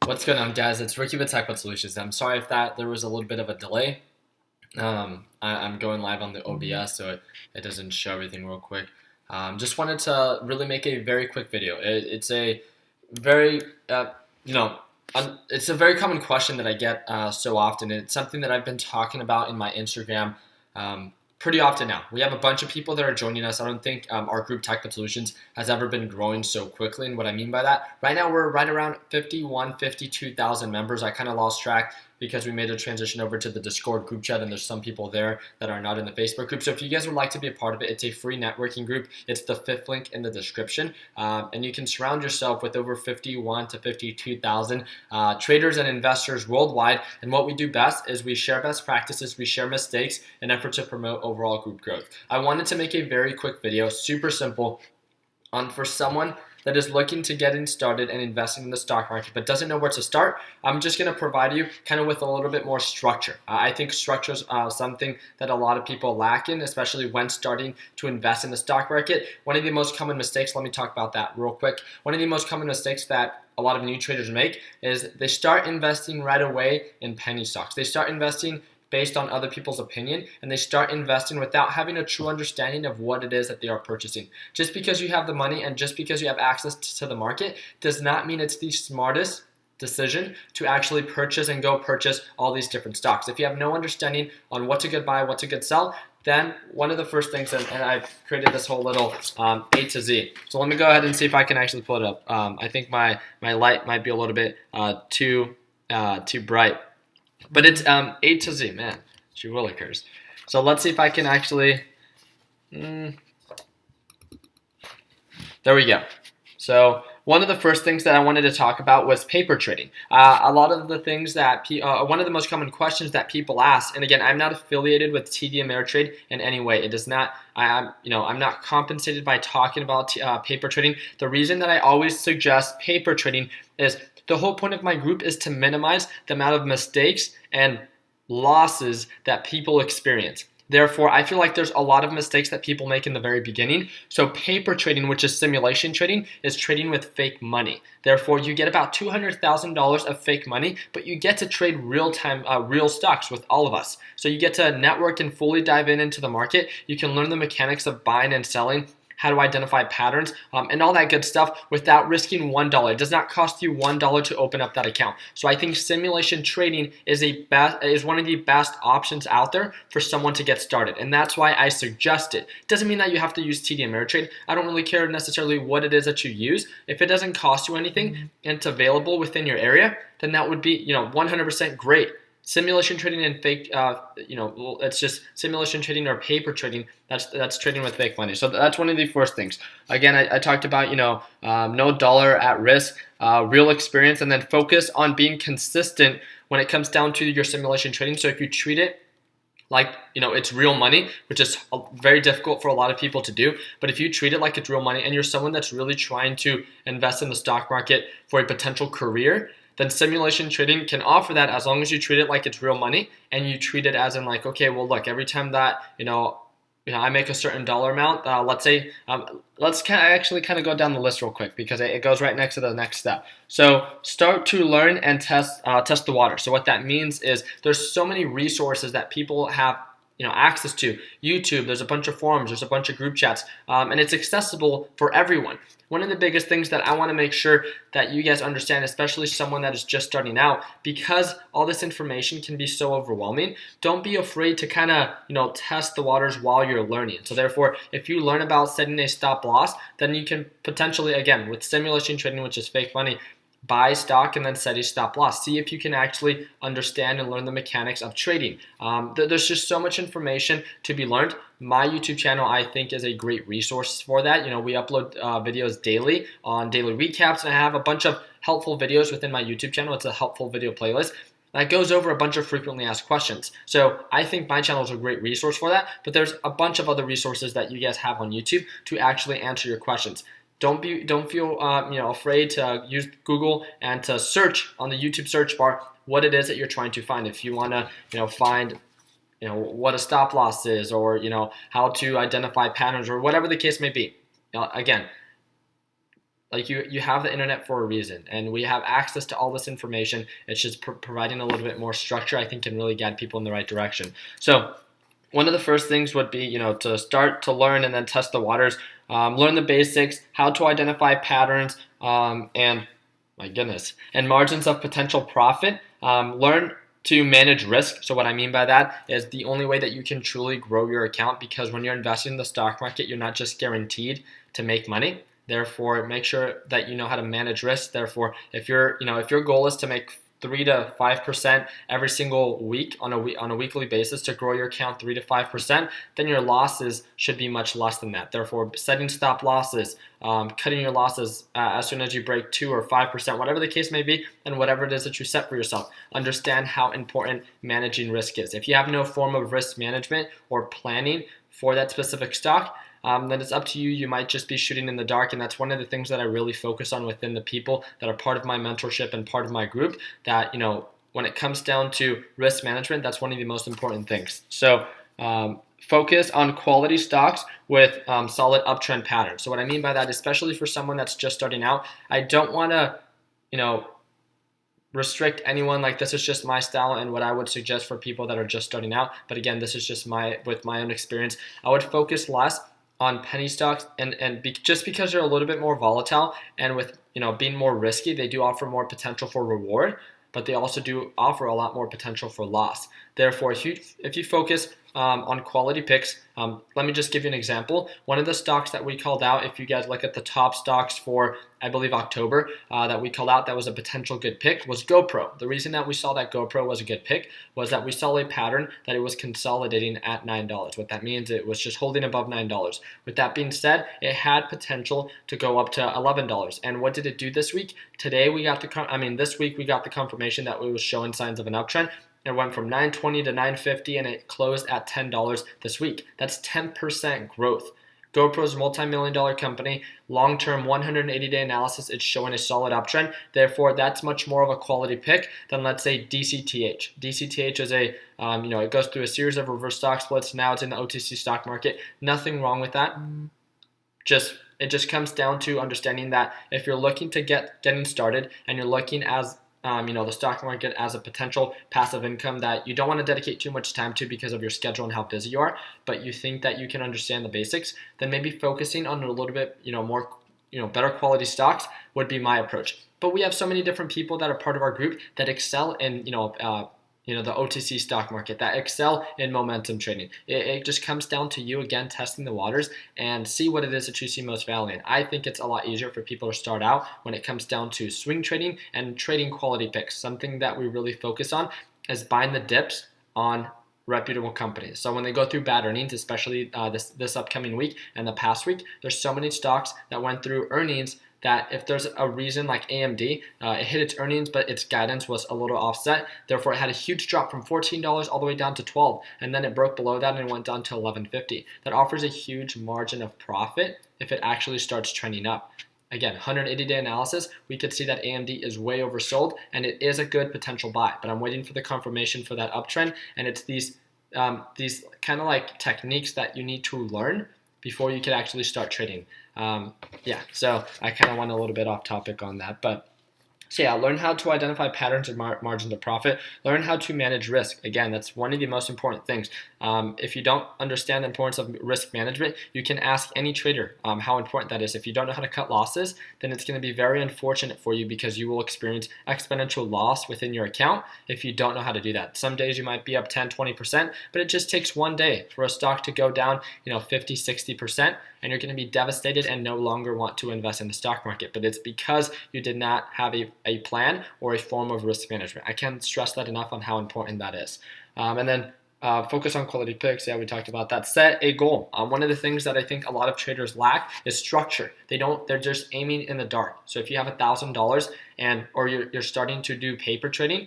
What's going on, guys? It's Ricky with TechBud Solutions. I'm sorry if there was a little bit of a delay. I'm going live on the OBS, so it doesn't show everything real quick. Just wanted to really make a very quick video. It's a very, you know, it's a very common question that I get so often, and it's something that I've been talking about in my Instagram pretty often now. We have a bunch of people that are joining us. I don't think our group TechBud Solutions has ever been growing so quickly, and what I mean by that, right now we're right around 52,000 members. I kind of lost track because we made a transition over to the Discord group chat, and there's some people there that are not in the Facebook group. So if you guys would like to be a part of it, it's a free networking group. It's the fifth link in the description, and you can surround yourself with over 51 to 52,000 traders and investors worldwide. And what we do best is we share best practices, we share mistakes in an effort to promote overall group growth. I wanted to make a very quick video, super simple, for someone that is looking to getting started and investing in the stock market but doesn't know where to start. I'm just going to provide you kind of with a little bit more structure. I think structure is something that a lot of people lack in, especially when starting to invest in the stock market. One of the most common mistakes, let me talk about that real quick. One of the most common mistakes that a lot of new traders make is they start investing right away in penny stocks. They start investing based on other people's opinion, and they start investing without having a true understanding of what it is that they are purchasing. Just because you have the money and just because you have access to the market does not mean it's the smartest decision to actually purchase and go purchase all these different stocks. If you have no understanding on what to good buy, what to good sell, then one of the first things, and I've created this whole little A to Z. So let me go ahead and see if I can actually pull it up. I think my light might be a little bit too bright. But it's A to Z, man. She really cares. So let's see if I can actually. There we go. So one of the first things that I wanted to talk about was paper trading. A lot of the things that one of the most common questions that people ask, and again, I'm not affiliated with TD Ameritrade in any way. It does not. I'm not compensated by talking about paper trading. The reason that I always suggest paper trading is the whole point of my group is to minimize the amount of mistakes and losses that people experience. Therefore, I feel like there's a lot of mistakes that people make in the very beginning. So paper trading, which is simulation trading, is trading with fake money. Therefore, you get about $200,000 of fake money, but you get to trade real-time, real stocks with all of us. So you get to network and fully dive into the market. You can learn the mechanics of buying and selling, how to identify patterns, and all that good stuff without risking $1. It does not cost you $1 to open up that account. So I think simulation trading is one of the best options out there for someone to get started, and that's why I suggest it. Doesn't mean that you have to use TD Ameritrade. I don't really care necessarily what it is that you use. If it doesn't cost you anything and it's available within your area, then that would be 100% great. Simulation trading and fake, it's just simulation trading or paper trading. That's trading with fake money. So that's one of the first things. Again, I talked about, no dollar at risk, real experience, and then focus on being consistent when it comes down to your simulation trading. So if you treat it like, it's real money, which is very difficult for a lot of people to do. But if you treat it like it's real money and you're someone that's really trying to invest in the stock market for a potential career, then simulation trading can offer that as long as you treat it like it's real money and you treat it as in like, okay, well, look, every time that, I make a certain dollar amount, let's say, let's actually kind of go down the list real quick because it goes right next to the next step. So start to learn and test the water. So what that means is there's so many resources that people have access to. YouTube, there's a bunch of forums, there's a bunch of group chats, and it's accessible for everyone. One of the biggest things that I want to make sure that you guys understand, especially someone that is just starting out, because all this information can be so overwhelming, don't be afraid to kind of, test the waters while you're learning. So therefore, if you learn about setting a stop loss, then you can potentially, again, with simulation trading, which is fake money, buy stock and then set a stop loss. See if you can actually understand and learn the mechanics of trading. There's just so much information to be learned. My YouTube channel, I think, is a great resource for that. We upload videos daily on daily recaps, and I have a bunch of helpful videos within my YouTube channel. It's a helpful video playlist that goes over a bunch of frequently asked questions. So I think my channel is a great resource for that, but there's a bunch of other resources that you guys have on YouTube to actually answer your questions. Don't feel afraid to use Google and to search on the YouTube search bar what it is that you're trying to find. If you want to find what a stop loss is, or how to identify patterns, or whatever the case may be. Again, like you have the internet for a reason, and we have access to all this information. It's just providing a little bit more structure, I think, can really guide people in the right direction. So one of the first things would be, to start to learn and then test the waters, learn the basics, how to identify patterns, and my goodness, and margins of potential profit. Learn to manage risk. So what I mean by that is the only way that you can truly grow your account, because when you're investing in the stock market, you're not just guaranteed to make money. Therefore, make sure that you know how to manage risk. Therefore, if your goal is to make 3 to 5% every single week on a weekly basis to grow your account 3 to 5%, then your losses should be much less than that. Therefore, setting stop losses, cutting your losses as soon as you break 2 or 5%, whatever the case may be, and whatever it is that you set for yourself. Understand how important managing risk is. If you have no form of risk management or planning for that specific stock, then it's up to you. You might just be shooting in the dark, and that's one of the things that I really focus on within the people that are part of my mentorship and part of my group, that, when it comes down to risk management, that's one of the most important things. So focus on quality stocks with solid uptrend patterns. So what I mean by that, especially for someone that's just starting out, I don't want to, restrict anyone. Like, this is just my style and what I would suggest for people that are just starting out. But again, this is just with my own experience. I would focus less on penny stocks, just because they're a little bit more volatile, and with being more risky, they do offer more potential for reward, but they also do offer a lot more potential for loss. Therefore, if you focus on quality picks, let me just give you an example. One of the stocks that we called out, if you guys look at the top stocks for, I believe, October, that we called out that was a potential good pick, was GoPro. The reason that we saw that GoPro was a good pick was that we saw a pattern that it was consolidating at $9. What that means, it was just holding above $9. With that being said, it had potential to go up to $11. And what did it do this week? This week we got the confirmation that it was showing signs of an uptrend. It went from $9.20 to $9.50, and it closed at $10 this week. That's 10% growth. GoPro's a multi-million-dollar company. Long-term 180-day analysis, it's showing a solid uptrend. Therefore, that's much more of a quality pick than, let's say, DCTH. DCTH is it goes through a series of reverse stock splits. Now it's in the OTC stock market. Nothing wrong with that. It just comes down to understanding that if you're looking to getting started, and you're looking as the stock market as a potential passive income that you don't want to dedicate too much time to because of your schedule and how busy you are, but you think that you can understand the basics, then maybe focusing on a little bit, more, better quality stocks would be my approach. But we have so many different people that are part of our group that excel in, the OTC stock market, that excel in momentum trading. It just comes down to you, again, testing the waters and see what it is that you see most value in. I think it's a lot easier for people to start out when it comes down to swing trading and trading quality picks. Something that we really focus on is buying the dips on reputable companies. So when they go through bad earnings, especially this upcoming week and the past week, there's so many stocks that went through earnings that if there's a reason, like AMD, it hit its earnings, but its guidance was a little offset. Therefore, it had a huge drop from $14 all the way down to $12, and then it broke below that and it went down to $11.50. That offers a huge margin of profit if it actually starts trending up. Again, 180-day analysis, we could see that AMD is way oversold, and it is a good potential buy. But I'm waiting for the confirmation for that uptrend, and it's these kind of like techniques that you need to learn before you can actually start trading. So I kind of went a little bit off topic on that, but learn how to identify patterns and margins of profit. Learn how to manage risk. Again, that's one of the most important things. If you don't understand the importance of risk management, you can ask any trader how important that is. If you don't know how to cut losses, then it's going to be very unfortunate for you, because you will experience exponential loss within your account if you don't know how to do that. Some days you might be up 10, 20%, but it just takes one day for a stock to go down 50, 60%, and you're going to be devastated and no longer want to invest in the stock market. But it's because you did not have a plan or a form of risk management. I can't stress that enough on how important that is. And then focus on quality picks. Yeah, we talked about that. Set a goal. One of the things that I think a lot of traders lack is structure. They're just aiming in the dark. So if you have $1,000 or you're starting to do paper trading,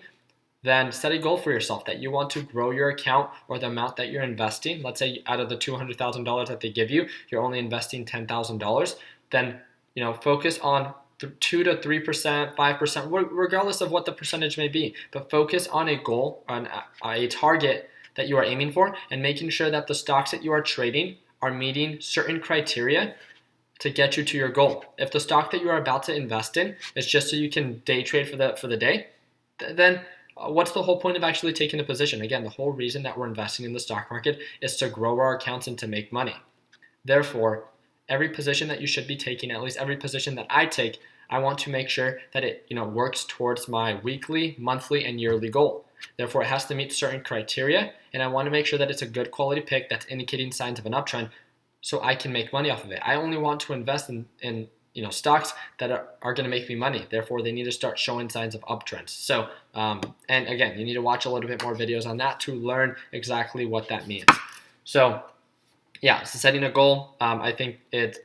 then set a goal for yourself that you want to grow your account or the amount that you're investing. Let's say out of the $200,000 that they give you, you're only investing $10,000. Then focus on 2 to 3%, 5%, regardless of what the percentage may be. But focus on a goal, on a target that you are aiming for, and making sure that the stocks that you are trading are meeting certain criteria to get you to your goal. If the stock that you are about to invest in is just so you can day trade for the day, then what's the whole point of actually taking a position? Again, the whole reason that we're investing in the stock market is to grow our accounts and to make money. Therefore, every position that you should be taking, at least every position that I take, I want to make sure that it works towards my weekly, monthly, and yearly goal. Therefore, it has to meet certain criteria, and I want to make sure that it's a good quality pick that's indicating signs of an uptrend, so I can make money off of it. I only want to invest in stocks that are going to make me money. Therefore, they need to start showing signs of uptrends. So, and again, you need to watch a little bit more videos on that to learn exactly what that means. So, yeah, so setting a goal, I think it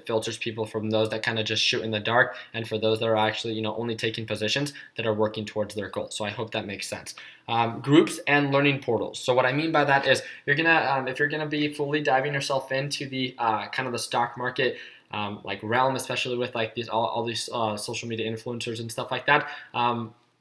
filters people from those that kind of just shoot in the dark, and for those that are actually, only taking positions that are working towards their goal. So I hope that makes sense. Groups and learning portals. So what I mean by that is if you're gonna be fully diving yourself into the kind of the stock market like realm, especially with like all these social media influencers and stuff like that.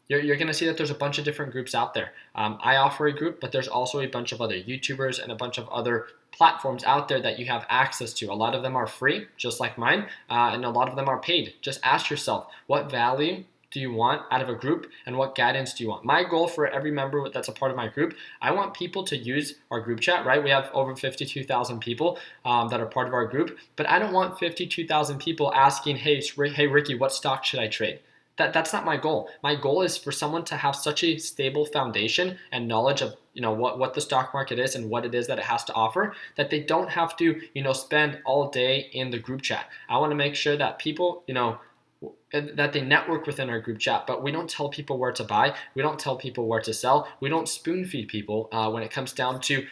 You're going to see that there's a bunch of different groups out there. I offer a group, but there's also a bunch of other YouTubers and a bunch of other platforms out there that you have access to. A lot of them are free, just like mine, and a lot of them are paid. Just ask yourself, what value do you want out of a group, and what guidance do you want? My goal for every member that's a part of my group, I want people to use our group chat, right? We have over 52,000 people that are part of our group, but I don't want 52,000 people asking, hey Ricky, what stock should I trade? That's not my goal. My goal is for someone to have such a stable foundation and knowledge of what the stock market is and what it is that it has to offer, that they don't have to spend all day in the group chat. I want to make sure that people that they network within our group chat, but we don't tell people where to buy. We don't tell people where to sell. We don't spoon feed people when it comes down to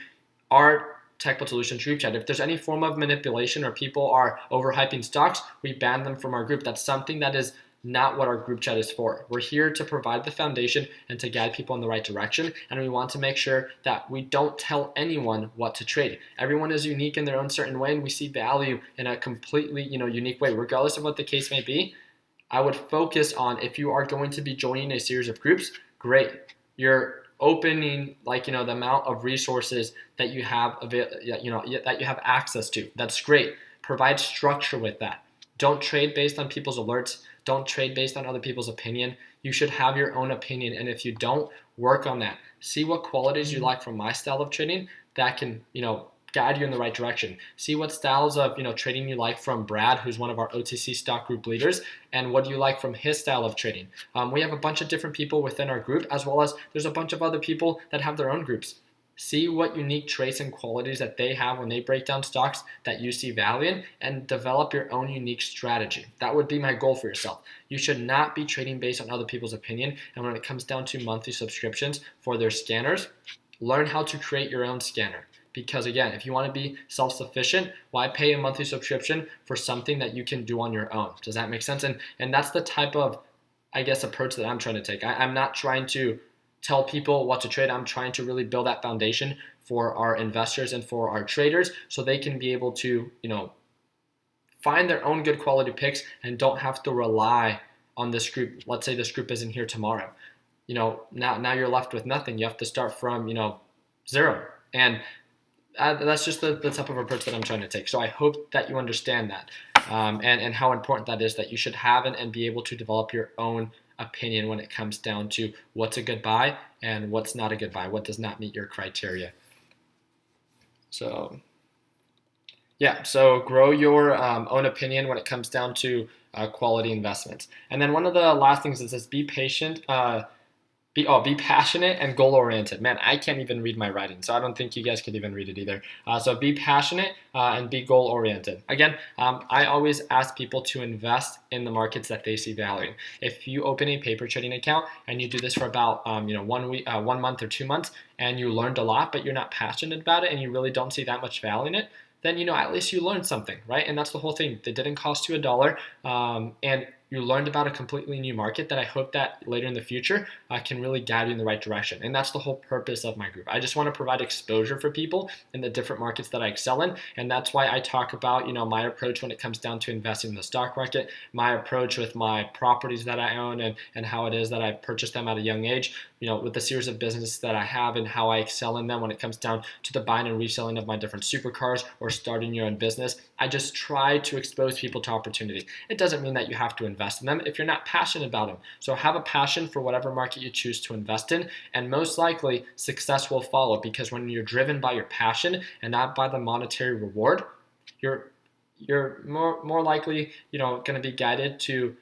our Technical Solutions group chat. If there's any form of manipulation or people are overhyping stocks, we ban them from our group. That's something that is not what our group chat is for. We're here to provide the foundation and to guide people in the right direction, and we want to make sure that we don't tell anyone what to trade. Everyone is unique in their own certain way, and we see value in a completely unique way. Regardless of what the case may be, I would focus on, if you are going to be joining a series of groups, great. You're opening the amount of resources that you have that you have access to. That's great. Provide structure with that. Don't trade based on people's alerts. Don't trade based on other people's opinion. You should have your own opinion, and if you don't, work on that. See what qualities you like from my style of trading that can, guide you in the right direction. See what styles of, trading you like from Brad, who's one of our OTC stock group leaders, and what do you like from his style of trading. We have a bunch of different people within our group, as well as there's a bunch of other people that have their own groups. See what unique traits and qualities that they have when they break down stocks that you see value in, and develop your own unique strategy. That would be my goal for yourself. You should not be trading based on other people's opinion. And when it comes down to monthly subscriptions for their scanners, learn how to create your own scanner. Because again, if you want to be self-sufficient, why pay a monthly subscription for something that you can do on your own? Does that make sense? And that's the type of, approach that I'm trying to take. I'm not trying to tell people what to trade. I'm trying to really build that foundation for our investors and for our traders, so they can be able to, find their own good quality picks and don't have to rely on this group. Let's say this group isn't here tomorrow. Now you're left with nothing. You have to start from, zero. And that's just the type of approach that I'm trying to take. So I hope that you understand that and how important that is, that you should have and be able to develop your own opinion when it comes down to what's a good buy and what's not a good buy, what does not meet your criteria. So grow your own opinion when it comes down to quality investments. And then one of the last things is be patient, be passionate and goal-oriented. Man, I can't even read my writing, so I don't think you guys could even read it either. So be passionate and be goal-oriented. Again, I always ask people to invest in the markets that they see value in. If you open a paper trading account and you do this for about 1 month or 2 months, and you learned a lot, but you're not passionate about it and you really don't see that much value in it, then at least you learned something, right? And that's the whole thing. It didn't cost you $1, and you learned about a completely new market that I hope that later in the future can really guide you in the right direction. And that's the whole purpose of my group. I just want to provide exposure for people in the different markets that I excel in. And that's why I talk about, my approach when it comes down to investing in the stock market, my approach with my properties that I own, and how it is that I purchased them at a young age, with the series of businesses that I have and how I excel in them when it comes down to the buying and reselling of my different supercars or or starting your own business. I just try to expose people to opportunity. It doesn't mean that you have to invest in them if you're not passionate about them. So have a passion for whatever market you choose to invest in, and most likely success will follow, because when you're driven by your passion and not by the monetary reward, you're more likely, going to be guided to,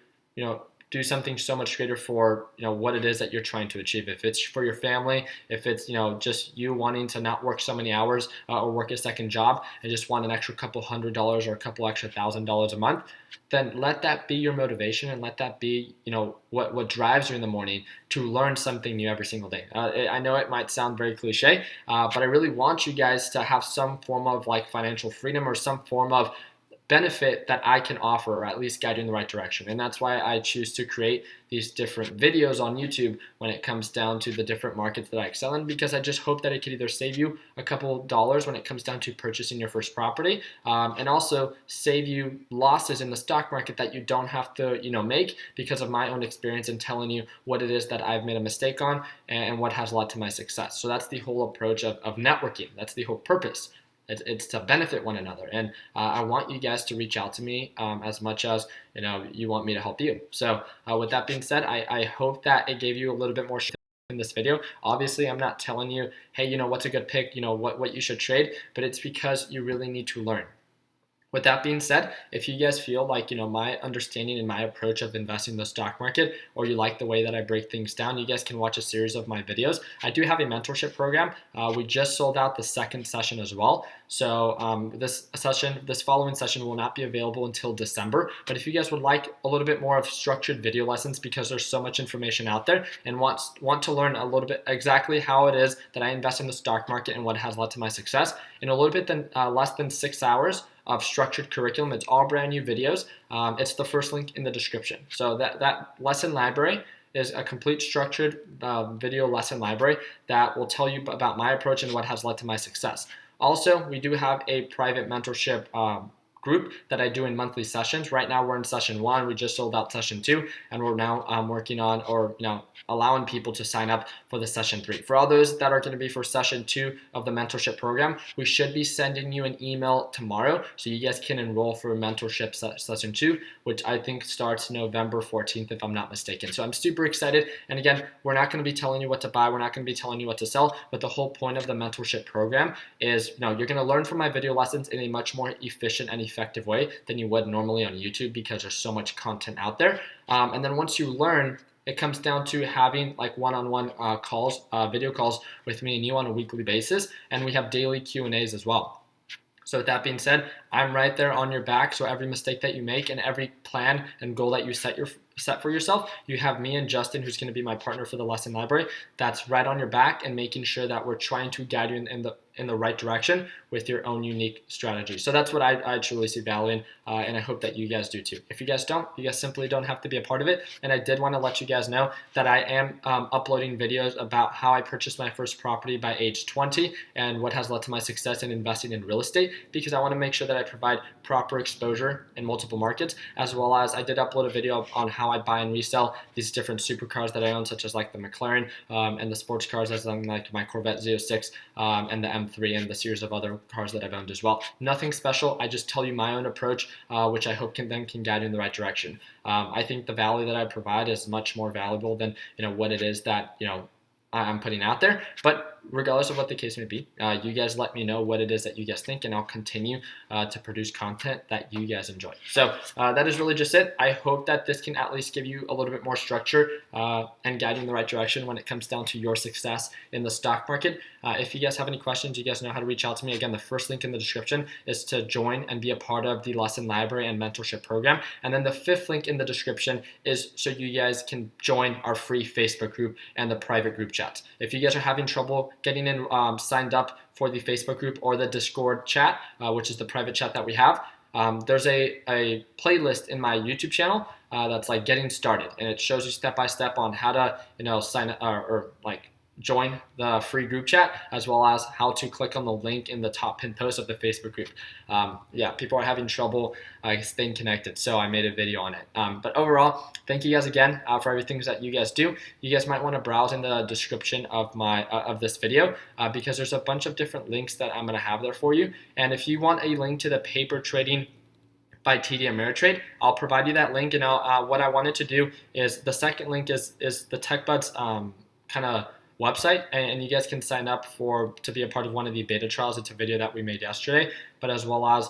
do something so much greater for, what it is that you're trying to achieve. If it's for your family, if it's, just you wanting to not work so many hours or work a second job and just want an extra couple $100 or a couple extra $1,000 a month, then let that be your motivation, and let that be, what drives you in the morning to learn something new every single day. I know it might sound very cliche, but I really want you guys to have some form of like financial freedom or some form of benefit that I can offer, or at least guide you in the right direction. And that's why I choose to create these different videos on YouTube when it comes down to the different markets that I excel in, because I just hope that it could either save you a couple dollars when it comes down to purchasing your first property, and also save you losses in the stock market that you don't have to, make, because of my own experience in telling you what it is that I've made a mistake on and what has led to my success. So that's the whole approach of networking. That's the whole purpose. It's to benefit one another, and I want you guys to reach out to me as much as you want me to help you. So with that being said, I hope that it gave you a little bit more in this video. Obviously, I'm not telling you, hey, what's a good pick, what you should trade, but it's because you really need to learn. With that being said, if you guys feel like, my understanding and my approach of investing in the stock market, or you like the way that I break things down, you guys can watch a series of my videos. I do have a mentorship program. We just sold out the second session as well. So this following session will not be available until December. But if you guys would like a little bit more of structured video lessons, because there's so much information out there, and want to learn a little bit exactly how it is that I invest in the stock market and what has led to my success in a little bit less than 6 hours of structured curriculum. It's all brand new videos. It's the first link in the description. So that lesson library is a complete structured video lesson library that will tell you about my approach and what has led to my success. Also, we do have a private mentorship group that I do in monthly sessions. Right now we're in session 1. We just sold out session 2, and we're now working on, or allowing people to sign up for the session 3. For all those that are going to be for session 2 of the mentorship program, we should be sending you an email tomorrow so you guys can enroll for mentorship session 2, which I think starts November 14th if I'm not mistaken. So I'm super excited. And again, we're not going to be telling you what to buy, we're not going to be telling you what to sell, but the whole point of the mentorship program is you're going to learn from my video lessons in a much more efficient and effective way than you would normally on YouTube, because there's so much content out there. And then once you learn, it comes down to having like one-on-one calls, video calls with me and you on a weekly basis, and we have daily Q&As as well. So with that being said, I'm right there on your back. So every mistake that you make and every plan and goal that you set for yourself, you have me and Justin, who's going to be my partner for the lesson library, that's right on your back and making sure that we're trying to guide you in the right direction with your own unique strategy. So that's what I truly see value in, and I hope that you guys do too. If you guys don't, you guys simply don't have to be a part of it. And I did want to let you guys know that I am uploading videos about how I purchased my first property by age 20 and what has led to my success in investing in real estate, because I want to make sure that I provide proper exposure in multiple markets, as well as I did upload a video on how I buy and resell these different supercars that I own, such as like the McLaren and the sports cars, as like my Corvette Z06 and the M3 and the series of other cars that I've owned as well. Nothing special. I just tell you my own approach, which I hope can guide you in the right direction. I think the value that I provide is much more valuable than what it is that I'm putting out there. But regardless of what the case may be, you guys let me know what it is that you guys think, and I'll continue to produce content that you guys enjoy. So that is really just it. I hope that this can at least give you a little bit more structure and guide you in the right direction when it comes down to your success in the stock market. If you guys have any questions, you guys know how to reach out to me. Again, the first link in the description is to join and be a part of the lesson library and mentorship program. And then the 5th link in the description is so you guys can join our free Facebook group and the private group chats. If you guys are having trouble getting in signed up for the Facebook group or the Discord chat, which is the private chat that we have, there's a playlist in my YouTube channel that's like getting started, and it shows you step by step on how to sign up or like join the free group chat, as well as how to click on the link in the top pinned post of the Facebook group. Yeah, people are having trouble staying connected, so I made a video on it. But overall, thank you guys again for everything that you guys do. You guys might want to browse in the description of of this video because there's a bunch of different links that I'm going to have there for you. And if you want a link to the paper trading by TD Ameritrade, I'll provide you that link. And what I wanted to do is the second link is the TechBuds kind of website, and you guys can sign up to be a part of one of the beta trials. It's a video that we made yesterday, but as well as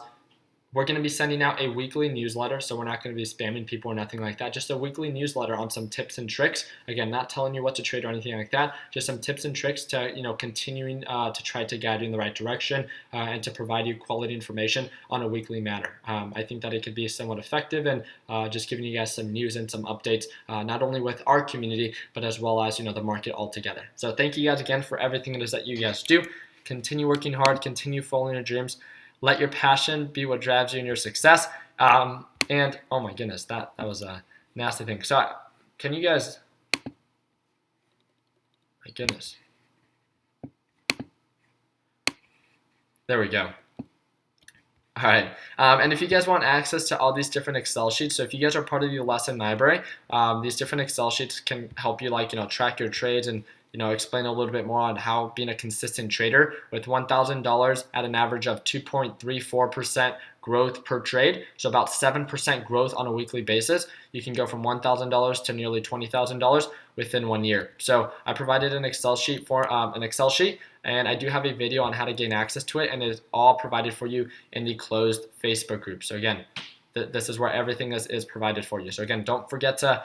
we're going to be sending out a weekly newsletter, so we're not going to be spamming people or nothing like that. Just a weekly newsletter on some tips and tricks. Again, not telling you what to trade or anything like that. Just some tips and tricks to continuing to try to guide you in the right direction and to provide you quality information on a weekly manner. I think that it could be somewhat effective and just giving you guys some news and some updates, not only with our community but as well as the market altogether. So thank you guys again for everything it is that you guys do. Continue working hard. Continue following your dreams. Let your passion be what drives you in your success. And oh my goodness, that was a nasty thing. So can you guys, my goodness. There we go. All right, and if you guys want access to all these different Excel sheets, so if you guys are part of the lesson library, these different Excel sheets can help you track your trades and explain a little bit more on how being a consistent trader with $1,000 at an average of 2.34% growth per trade, so about 7% growth on a weekly basis. You can go from $1,000 to nearly $20,000 within 1 year. So I provided an Excel sheet and I do have a video on how to gain access to it, and it is all provided for you in the closed Facebook group. So again, this is where everything is provided for you. So again, don't forget to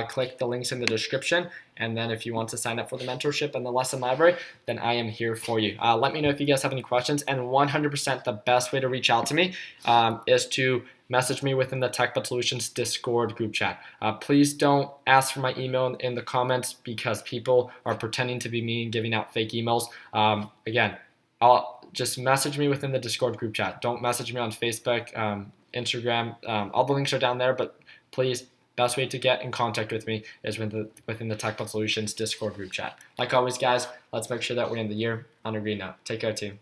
click the links in the description. And then if you want to sign up for the mentorship and the lesson library, then I am here for you. Let me know if you guys have any questions. And 100% the best way to reach out to me is to message me within the TechBud Solutions Discord group chat. Please don't ask for my email in the comments because people are pretending to be me and giving out fake emails. Again, I'll just message me within the Discord group chat. Don't message me on Facebook, Instagram. All the links are down there, but please, best way to get in contact with me is within the TechBud Solutions Discord group chat. Like always, guys, let's make sure that we end the year on a green note. Take care, team.